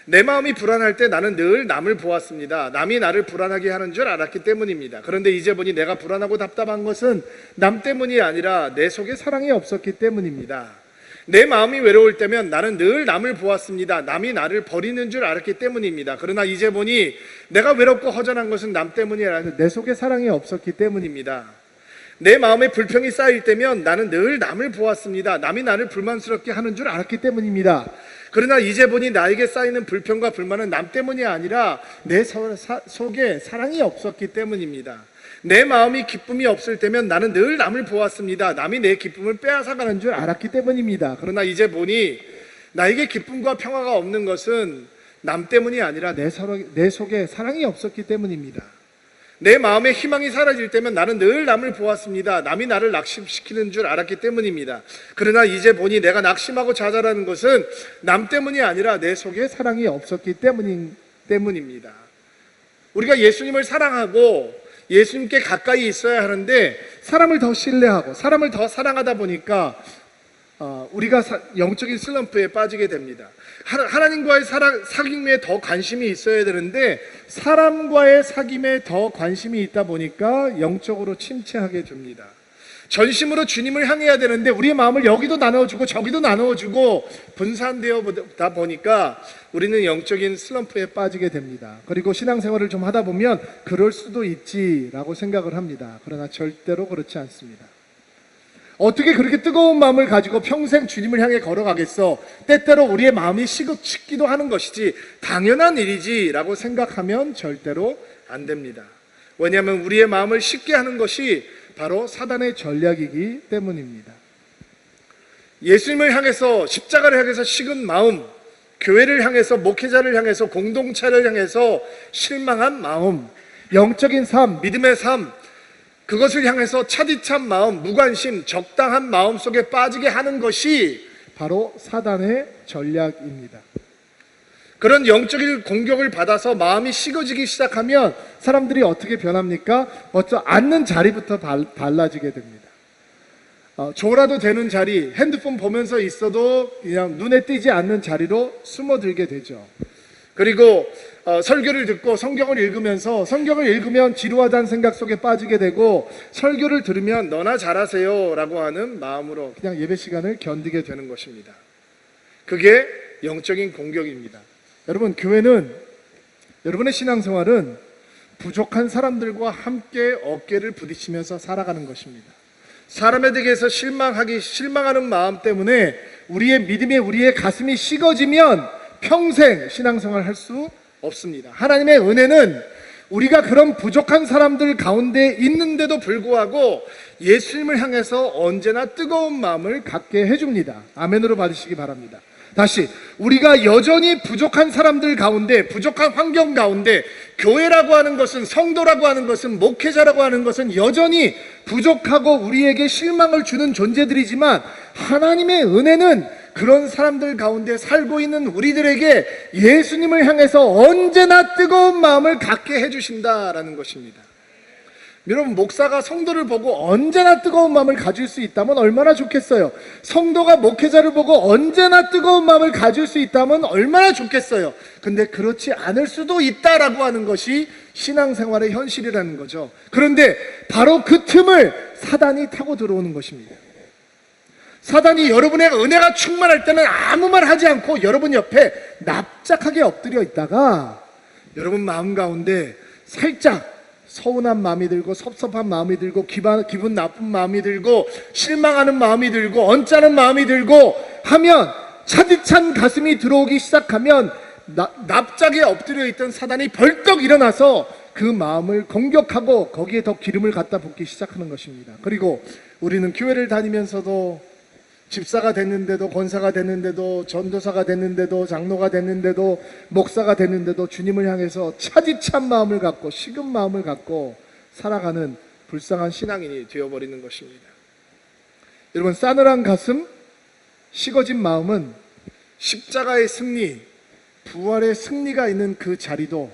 내 마음이 불안할 때 나는 늘 남을 보았습니다. 남이 나를 불안하게 하는 줄 알았기 때문입니다. 그런데 이제 보니 내가 불안하고 답답한 것은 남 때문이 아니라 내 속에 사랑이 없었기 때문입니다. 내 마음이 외로울 때면 나는 늘 남을 보았습니다. 남이 나를 버리는 줄 알았기 때문입니다. 그러나 이제 보니 내가 외롭고 허전한 것은 남 때문이 아니라 내 속에 사랑이 없었기 때문입니다. 내 마음에 불평이 쌓일 때면 나는 늘 남을 보았습니다. 남이 나를 불만스럽게 하는 줄 알았기 때문입니다. 그러나 이제 보니 나에게 쌓이는 불평과 불만은 남 때문이 아니라 내 속에 사랑이 없었기 때문입니다. 내 마음이 기쁨이 없을 때면 나는 늘 남을 보았습니다. 남이 내 기쁨을 빼앗아가는 줄 알았기 때문입니다. 그러나 이제 보니 나에게 기쁨과 평화가 없는 것은 남 때문이 아니라 내 속에 사랑이 없었기 때문입니다. 내 마음에 희망이 사라질 때면 나는 늘 남을 보았습니다. 남이 나를 낙심시키는 줄 알았기 때문입니다. 그러나 이제 보니 내가 낙심하고 좌절하는 것은 남 때문이 아니라 내 속에 사랑이 없었기 때문입니다. 우리가 예수님을 사랑하고 예수님께 가까이 있어야 하는데 사람을 더 신뢰하고 사람을 더 사랑하다 보니까 우리가 영적인 슬럼프에 빠지게 됩니다. 하나님과의 사귐에 더 관심이 있어야 되는데 사람과의 사귐에 더 관심이 있다 보니까 영적으로 침체하게 됩니다. 전심으로 주님을 향해야 되는데 우리의 마음을 여기도 나누어주고 저기도 나누어주고 분산되어다 보니까 우리는 영적인 슬럼프에 빠지게 됩니다. 그리고 신앙생활을 좀 하다 보면 그럴 수도 있지라고 생각을 합니다. 그러나 절대로 그렇지 않습니다. 어떻게 그렇게 뜨거운 마음을 가지고 평생 주님을 향해 걸어가겠어? 때때로 우리의 마음이 식기도 하는 것이지 당연한 일이지라고 생각하면 절대로 안 됩니다. 왜냐하면 우리의 마음을 식게 하는 것이 바로 사단의 전략이기 때문입니다. 예수님을 향해서, 십자가를 향해서 식은 마음, 교회를 향해서, 목회자를 향해서, 공동체를 향해서 실망한 마음, 영적인 삶, 믿음의 삶, 그것을 향해서 차디찬 마음, 무관심, 적당한 마음 속에 빠지게 하는 것이 바로 사단의 전략입니다. 그런 영적인 공격을 받아서 마음이 식어지기 시작하면 사람들이 어떻게 변합니까? 먼저 앉는 자리부터 달라지게 됩니다. 졸아도 되는 자리, 핸드폰 보면서 있어도 그냥 눈에 띄지 않는 자리로 숨어들게 되죠. 그리고 설교를 듣고 성경을 읽으면 지루하다는 생각 속에 빠지게 되고, 설교를 들으면 너나 잘하세요 라고 하는 마음으로 그냥 예배 시간을 견디게 되는 것입니다. 그게 영적인 공격입니다. 여러분, 교회는, 여러분의 신앙생활은 부족한 사람들과 함께 어깨를 부딪히면서 살아가는 것입니다. 사람에게서 실망하는 마음 때문에 우리의 믿음에 우리의 가슴이 식어지면 평생 신앙생활 할 수 없습니다. 하나님의 은혜는 우리가 그런 부족한 사람들 가운데 있는데도 불구하고 예수님을 향해서 언제나 뜨거운 마음을 갖게 해줍니다. 아멘으로 받으시기 바랍니다. 다시, 우리가 여전히 부족한 사람들 가운데, 부족한 환경 가운데, 교회라고 하는 것은, 성도라고 하는 것은, 목회자라고 하는 것은 여전히 부족하고 우리에게 실망을 주는 존재들이지만, 하나님의 은혜는 그런 사람들 가운데 살고 있는 우리들에게 예수님을 향해서 언제나 뜨거운 마음을 갖게 해주신다라는 것입니다. 여러분, 목사가 성도를 보고 언제나 뜨거운 마음을 가질 수 있다면 얼마나 좋겠어요. 성도가 목회자를 보고 언제나 뜨거운 마음을 가질 수 있다면 얼마나 좋겠어요. 근데 그렇지 않을 수도 있다라고 하는 것이 신앙생활의 현실이라는 거죠. 그런데 바로 그 틈을 사단이 타고 들어오는 것입니다. 사단이 여러분의 은혜가 충만할 때는 아무 말 하지 않고 여러분 옆에 납작하게 엎드려 있다가 여러분 마음 가운데 살짝 서운한 마음이 들고 섭섭한 마음이 들고 기분 나쁜 마음이 들고 실망하는 마음이 들고 언짢은 마음이 들고 하면, 차디찬 가슴이 들어오기 시작하면 납작에 엎드려 있던 사단이 벌떡 일어나서 그 마음을 공격하고 거기에 더 기름을 갖다 붓기 시작하는 것입니다. 그리고 우리는 교회를 다니면서도 집사가 됐는데도, 권사가 됐는데도, 전도사가 됐는데도, 장로가 됐는데도, 목사가 됐는데도 주님을 향해서 차디찬 마음을 갖고 식은 마음을 갖고 살아가는 불쌍한 신앙인이 되어버리는 것입니다. 여러분, 싸늘한 가슴, 식어진 마음은 십자가의 승리, 부활의 승리가 있는 그 자리도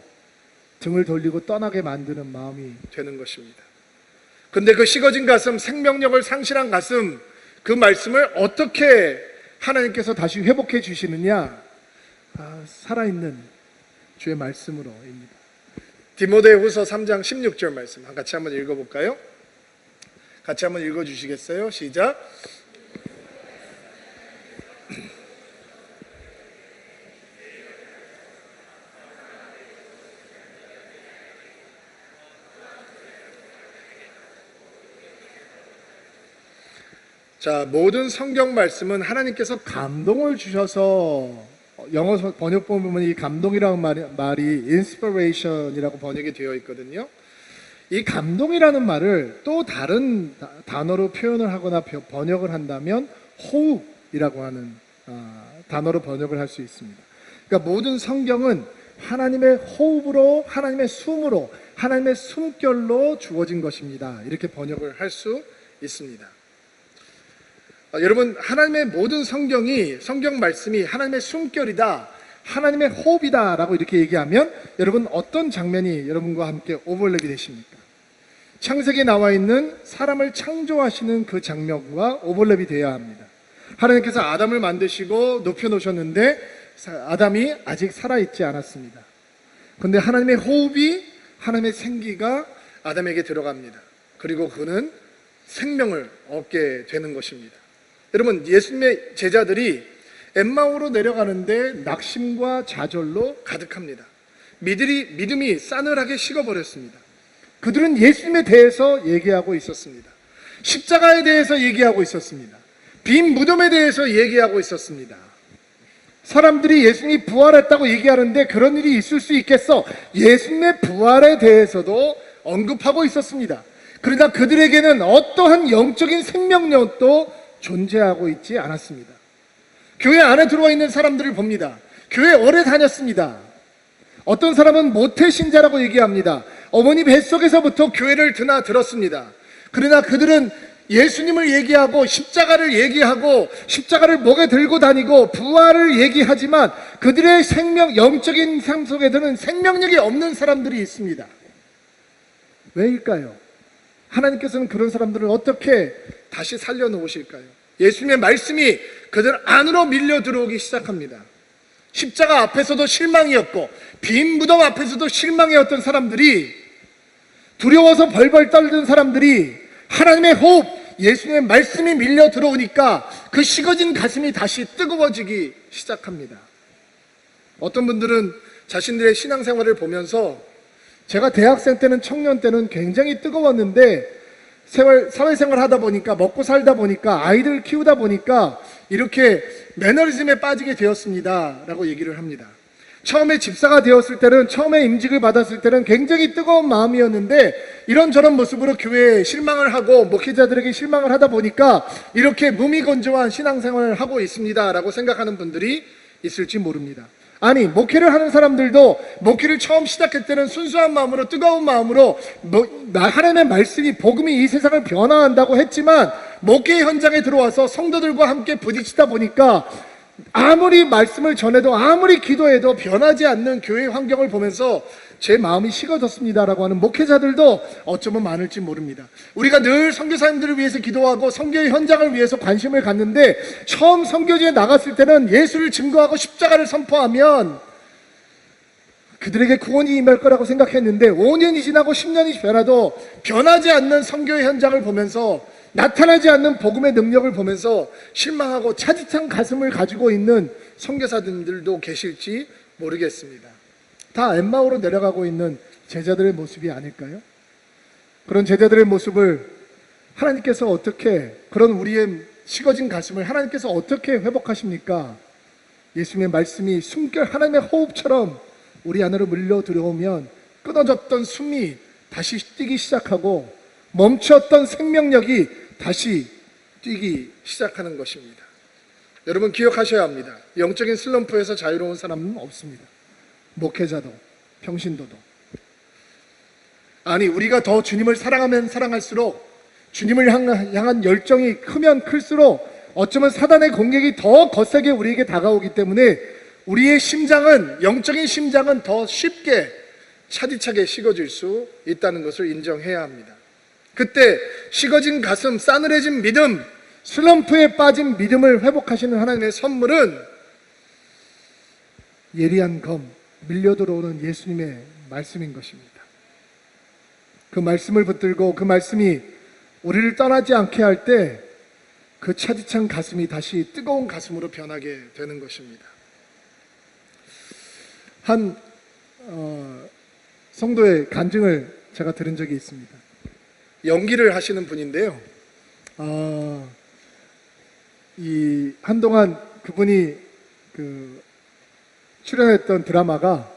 등을 돌리고 떠나게 만드는 마음이 되는 것입니다. 근데 그 식어진 가슴, 생명력을 상실한 가슴, 그 말씀을 어떻게 하나님께서 다시 회복해 주시느냐? 살아있는 주의 말씀으로입니다. 디모데후서 3장 16절 말씀 같이 한번 읽어볼까요? 같이 한번 읽어주시겠어요? 시작. 자, 모든 성경 말씀은 하나님께서 감동을 주셔서, 영어 번역본 보면 이 감동이라는 말이 inspiration이라고 번역이 되어 있거든요. 이 감동이라는 말을 또 다른 단어로 표현을 하거나 번역을 한다면 호흡이라고 하는 단어로 번역을 할 수 있습니다. 그러니까 모든 성경은 하나님의 호흡으로, 하나님의 숨으로, 하나님의 숨결로 주어진 것입니다. 이렇게 번역을 할 수 있습니다. 여러분, 하나님의 모든 성경 말씀이 하나님의 숨결이다, 하나님의 호흡이다 라고 이렇게 얘기하면 여러분 어떤 장면이 여러분과 함께 오버랩이 되십니까? 창세기에 나와 있는 사람을 창조하시는 그 장면과 오버랩이 되어야 합니다. 하나님께서 아담을 만드시고 높여놓으셨는데 아담이 아직 살아있지 않았습니다. 그런데 하나님의 호흡이, 하나님의 생기가 아담에게 들어갑니다. 그리고 그는 생명을 얻게 되는 것입니다. 여러분, 예수님의 제자들이 엠마오로 내려가는데 낙심과 좌절로 가득합니다. 믿음이 싸늘하게 식어버렸습니다. 그들은 예수님에 대해서 얘기하고 있었습니다. 십자가에 대해서 얘기하고 있었습니다. 빈 무덤에 대해서 얘기하고 있었습니다. 사람들이 예수님이 부활했다고 얘기하는데 그런 일이 있을 수 있겠어? 예수님의 부활에 대해서도 언급하고 있었습니다. 그러나 그들에게는 어떠한 영적인 생명력도 존재하고 있지 않았습니다. 교회 안에 들어와 있는 사람들을 봅니다. 교회 오래 다녔습니다. 어떤 사람은 모태신자라고 얘기합니다. 어머니 뱃속에서부터 교회를 들었습니다. 그러나 그들은 예수님을 얘기하고 십자가를 얘기하고 십자가를 목에 들고 다니고 부활을 얘기하지만 그들의 영적인 삶 속에서는 생명력이 없는 사람들이 있습니다. 왜일까요? 하나님께서는 그런 사람들을 어떻게 다시 살려놓으실까요? 예수님의 말씀이 그들 안으로 밀려 들어오기 시작합니다. 십자가 앞에서도 실망이었고 빈 무덤 앞에서도 실망이었던 사람들이, 두려워서 벌벌 떨던 사람들이 하나님의 호흡, 예수님의 말씀이 밀려 들어오니까 그 식어진 가슴이 다시 뜨거워지기 시작합니다. 어떤 분들은 자신들의 신앙생활을 보면서 제가 대학생 때는 청년 때는 굉장히 뜨거웠는데 사회생활 하다 보니까 먹고 살다 보니까 아이들 키우다 보니까 이렇게 매너리즘에 빠지게 되었습니다 라고 얘기를 합니다. 처음에 집사가 되었을 때는, 처음에 임직을 받았을 때는 굉장히 뜨거운 마음이었는데 이런저런 모습으로 교회에 실망을 하고 목회자들에게 실망을 하다 보니까 이렇게 무미건조한 신앙생활을 하고 있습니다 라고 생각하는 분들이 있을지 모릅니다. 아니, 목회를 하는 사람들도 목회를 처음 시작할 때는 순수한 마음으로, 뜨거운 마음으로 하나님의 말씀이, 복음이 이 세상을 변화한다고 했지만 목회 현장에 들어와서 성도들과 함께 부딪히다 보니까 아무리 말씀을 전해도 아무리 기도해도 변하지 않는 교회 환경을 보면서 제 마음이 식어졌습니다라고 하는 목회자들도 어쩌면 많을지 모릅니다. 우리가 늘 선교사님들을 위해서 기도하고 선교의 현장을 위해서 관심을 갖는데 처음 선교지에 나갔을 때는 예수를 증거하고 십자가를 선포하면 그들에게 구원이 임할 거라고 생각했는데 5년이 지나고 10년이 지나도 변하지 않는 선교의 현장을 보면서, 나타나지 않는 복음의 능력을 보면서 실망하고 차디찬 가슴을 가지고 있는 선교사님들도 계실지 모르겠습니다. 다 엠마오로 내려가고 있는 제자들의 모습이 아닐까요? 그런 제자들의 모습을 하나님께서 어떻게, 그런 우리의 식어진 가슴을 하나님께서 어떻게 회복하십니까? 예수님의 말씀이 숨결 하나님의 호흡처럼 우리 안으로 물려 들어오면 끊어졌던 숨이 다시 뛰기 시작하고 멈췄던 생명력이 다시 뛰기 시작하는 것입니다. 여러분 기억하셔야 합니다. 영적인 슬럼프에서 자유로운 사람은 없습니다. 목회자도 평신도도. 아니, 우리가 더 주님을 사랑하면 사랑할수록, 주님을 향한 열정이 크면 클수록 어쩌면 사단의 공격이 더 거세게 우리에게 다가오기 때문에 우리의 심장은, 영적인 심장은 더 쉽게 차디차게 식어질 수 있다는 것을 인정해야 합니다. 그때 식어진 가슴, 싸늘해진 믿음, 슬럼프에 빠진 믿음을 회복하시는 하나님의 선물은 예리한 검, 밀려들어오는 예수님의 말씀인 것입니다. 그 말씀을 붙들고 그 말씀이 우리를 떠나지 않게 할 때 그 차디찬 가슴이 다시 뜨거운 가슴으로 변하게 되는 것입니다. 한 성도의 간증을 제가 들은 적이 있습니다. 연기를 하시는 분인데요. 한동안 그분이 출연했던 드라마가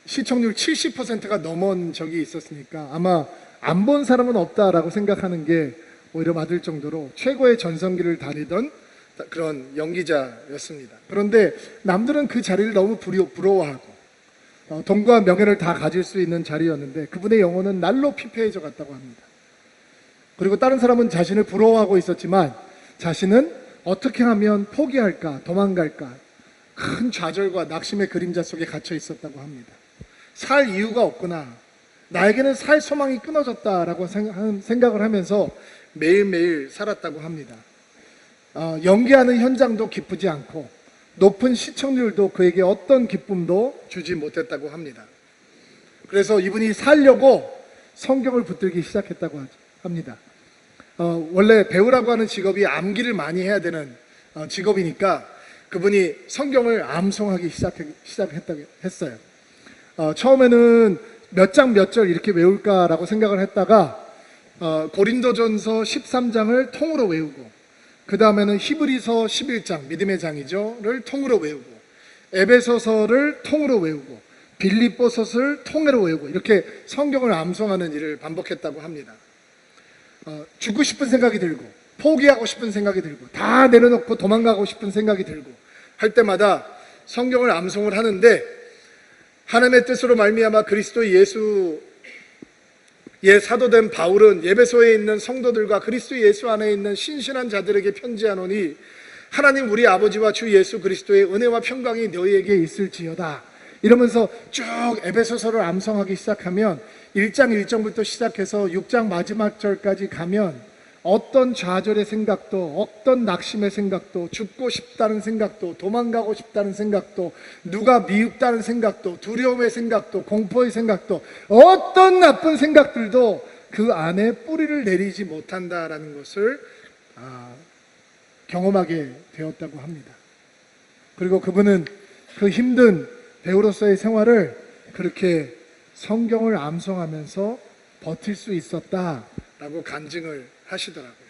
시청률 70%가 넘은 적이 있었으니까 아마 안 본 사람은 없다라고 생각하는 게 오히려 맞을 정도로 최고의 전성기를 다니던 그런 연기자였습니다. 그런데 남들은 그 자리를 너무 부러워하고 돈과 명예를 다 가질 수 있는 자리였는데 그분의 영혼은 날로 피폐해져 갔다고 합니다. 그리고 다른 사람은 자신을 부러워하고 있었지만 자신은 어떻게 하면 포기할까, 도망갈까, 큰 좌절과 낙심의 그림자 속에 갇혀 있었다고 합니다. 살 이유가 없구나, 나에게는 살 소망이 끊어졌다라고 생각을 하면서 매일매일 살았다고 합니다. 연기하는 현장도 기쁘지 않고 높은 시청률도 그에게 어떤 기쁨도 주지 못했다고 합니다. 그래서 이분이 살려고 성경을 붙들기 시작했다고 합니다. 원래 배우라고 하는 직업이 암기를 많이 해야 되는 직업이니까 그분이 성경을 암송하기 시작했다고 했어요. 처음에는 몇 장 몇 절 이렇게 외울까라고 생각을 했다가 고린도전서 13장을 통으로 외우고, 그 다음에는 히브리서 11장, 믿음의 장이죠,를 통으로 외우고, 에베소서를 통으로 외우고, 빌립보서를 통으로 외우고, 이렇게 성경을 암송하는 일을 반복했다고 합니다. 죽고 싶은 생각이 들고, 포기하고 싶은 생각이 들고, 다 내려놓고 도망가고 싶은 생각이 들고 할 때마다 성경을 암송을 하는데, 하나님의 뜻으로 말미암아 그리스도 예수의 사도된 바울은 에베소에 있는 성도들과 그리스도 예수 안에 있는 신실한 자들에게 편지하노니 하나님 우리 아버지와 주 예수 그리스도의 은혜와 평강이 너희에게 있을지어다, 이러면서 쭉 에베소서를 암송하기 시작하면 1장 1절부터 시작해서 6장 마지막 절까지 가면 어떤 좌절의 생각도, 어떤 낙심의 생각도, 죽고 싶다는 생각도, 도망가고 싶다는 생각도, 누가 미흡다는 생각도, 두려움의 생각도, 공포의 생각도, 어떤 나쁜 생각들도 그 안에 뿌리를 내리지 못한다라는 것을 경험하게 되었다고 합니다. 그리고 그분은 그 힘든 배우로서의 생활을 그렇게 성경을 암송하면서 버틸 수 있었다라고 간증을 하시더라고요.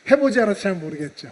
해보지 않아서 잘 모르겠죠.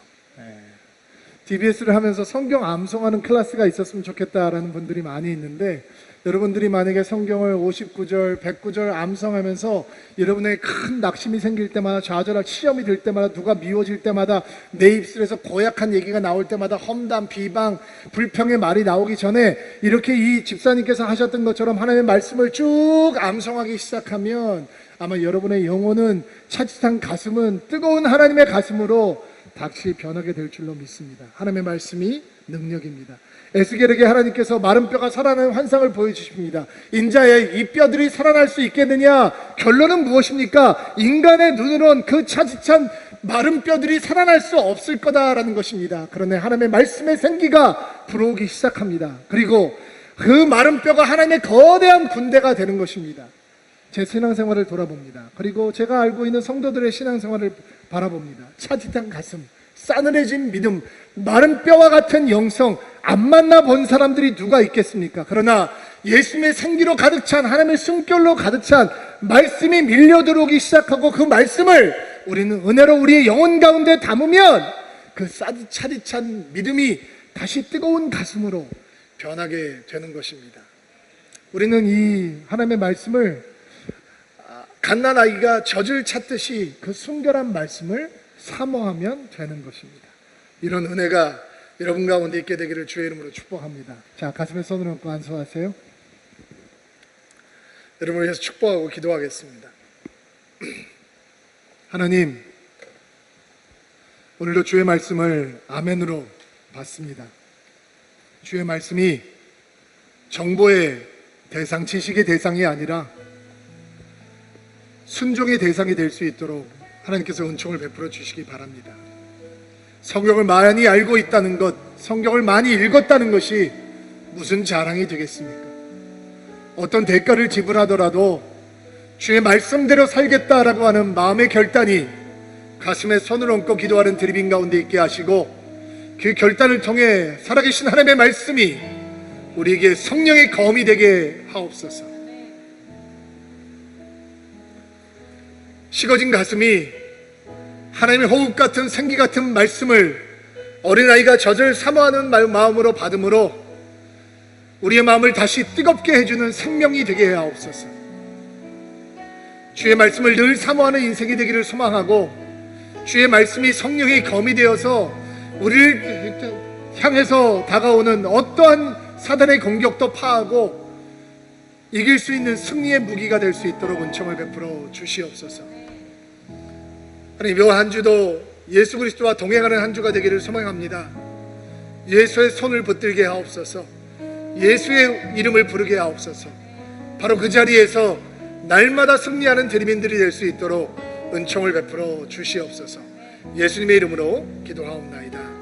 DBS를 하면서 성경 암송하는 클래스가 있었으면 좋겠다라는 분들이 많이 있는데, 여러분들이 만약에 성경을 59절, 109절 암송하면서 여러분의 큰 낙심이 생길 때마다, 좌절할 시험이 들 때마다, 누가 미워질 때마다, 내 입술에서 고약한 얘기가 나올 때마다, 험담, 비방, 불평의 말이 나오기 전에 이렇게 이 집사님께서 하셨던 것처럼 하나님의 말씀을 쭉 암송하기 시작하면 아마 여러분의 영혼은, 차지찬 가슴은 뜨거운 하나님의 가슴으로 다시 변하게 될 줄로 믿습니다. 하나님의 말씀이 능력입니다. 에스겔에게 하나님께서 마른 뼈가 살아나는 환상을 보여주십니다. 인자의 이 뼈들이 살아날 수 있겠느냐? 결론은 무엇입니까? 인간의 눈으론 그 차지찬 마른 뼈들이 살아날 수 없을 거다라는 것입니다. 그러나 하나님의 말씀의 생기가 불어오기 시작합니다. 그리고 그 마른 뼈가 하나님의 거대한 군대가 되는 것입니다. 제 신앙생활을 돌아봅니다. 그리고 제가 알고 있는 성도들의 신앙생활을 바라봅니다. 차지찬 가슴, 싸늘해진 믿음, 마른 뼈와 같은 영성, 안 만나본 사람들이 누가 있겠습니까? 그러나 예수님의 생기로 가득 찬, 하나님의 숨결로 가득 찬 말씀이 밀려 들어오기 시작하고, 그 말씀을 우리는 은혜로 우리의 영혼 가운데 담으면 그 차디찬 믿음이 다시 뜨거운 가슴으로 변하게 되는 것입니다. 우리는 이 하나님의 말씀을 갓난아이가 젖을 찾듯이 그 순결한 말씀을 사모하면 되는 것입니다. 이런 은혜가 여러분 가운데 있게 되기를 주의 이름으로 축복합니다. 자, 가슴에 손을 얹고 안수하세요. 여러분을 위해서 축복하고 기도하겠습니다. 하나님, 오늘도 주의 말씀을 아멘으로 받습니다. 주의 말씀이 정보의 대상, 지식의 대상이 아니라 순종의 대상이 될 수 있도록 하나님께서 은총을 베풀어 주시기 바랍니다. 성경을 많이 알고 있다는 것, 성경을 많이 읽었다는 것이 무슨 자랑이 되겠습니까? 어떤 대가를 지불하더라도 주의 말씀대로 살겠다라고 하는 마음의 결단이 가슴에 손을 얹고 기도하는 드리빙 가운데 있게 하시고, 그 결단을 통해 살아계신 하나님의 말씀이 우리에게 성령의 검이 되게 하옵소서. 식어진 가슴이 하나님의 호흡 같은 생기 같은 말씀을 어린아이가 젖을 사모하는 마음으로 받음으로 우리의 마음을 다시 뜨겁게 해주는 생명이 되게 하옵소서. 주의 말씀을 늘 사모하는 인생이 되기를 소망하고, 주의 말씀이 성령의 검이 되어서 우리를 향해서 다가오는 어떠한 사단의 공격도 파하고 이길 수 있는 승리의 무기가 될 수 있도록 은총을 베풀어 주시옵소서. 하나님, 이 한 주도 예수 그리스도와 동행하는 한 주가 되기를 소망합니다. 예수의 손을 붙들게 하옵소서. 예수의 이름을 부르게 하옵소서. 바로 그 자리에서 날마다 승리하는 드리민들이 될 수 있도록 은총을 베풀어 주시옵소서. 예수님의 이름으로 기도하옵나이다.